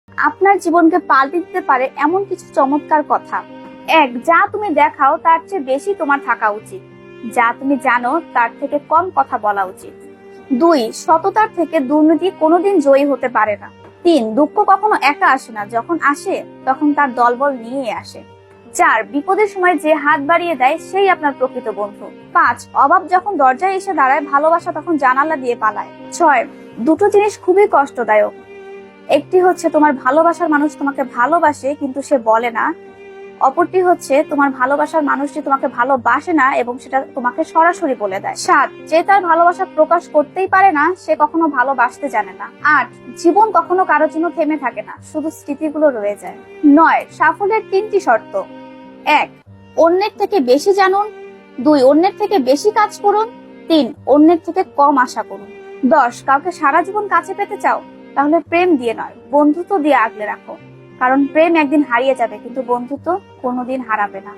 আপনার জীবনকে পাল্টে দিতে পারে এমন কিছু চমৎকার কথা। 1, যা তুমি দেখাও তার চেয়ে বেশি তোমার থাকা উচিত। যা তুমি জানো তার থেকে কম কথা বলা উচিত। 2, সততার থেকে দুর্নীতি কোনোদিন জয়ী হতে পারে না। 3, দুঃখ কখনো একা আসে না, যখন আসে তখন তার দলবল নিয়ে আসে। 4, বিপদের সময় যে হাত বাড়িয়ে দেয় সেই আপনার প্রকৃত বন্ধু। 5, অভাব যখন দরজায় এসে দাঁড়ায়, ভালোবাসা তখন জানালা দিয়ে পালায়। 6, দুটো জিনিস খুবই কষ্টদায়ক। একটি হচ্ছে তোমার ভালোবাসার মানুষ তোমাকে ভালোবাসে কিন্তু সে বলে না। অপরটি হচ্ছে তোমার ভালোবাসার মানুষটি তোমাকে ভালোবাসে না এবং সেটা তোমাকে সরাসরি বলে দেয়। 7, যে তার ভালোবাসা প্রকাশ করতেই পারে না সে কখনো ভালোবাসতে জানে না। 8, জীবন কখনো কারোর জন্য থেমে থাকে না, শুধু স্মৃতিগুলো রয়ে যায়। 9, সাফল্যের 3টি শর্ত। 1, অন্যের থেকে বেশি জানুন। 2, অন্যের থেকে বেশি কাজ করুন। 3, অন্যের থেকে কম আশা করুন। 10, কাউকে সারা জীবন কাছে পেতে চাও? তাহলে প্রেম দিয়ে নয়, বন্ধুত্ব দিয়ে আগলে রাখো। কারণ প্রেম একদিন হারিয়ে যাবে কিন্তু বন্ধুত্ব কোনোদিন হারাবে না।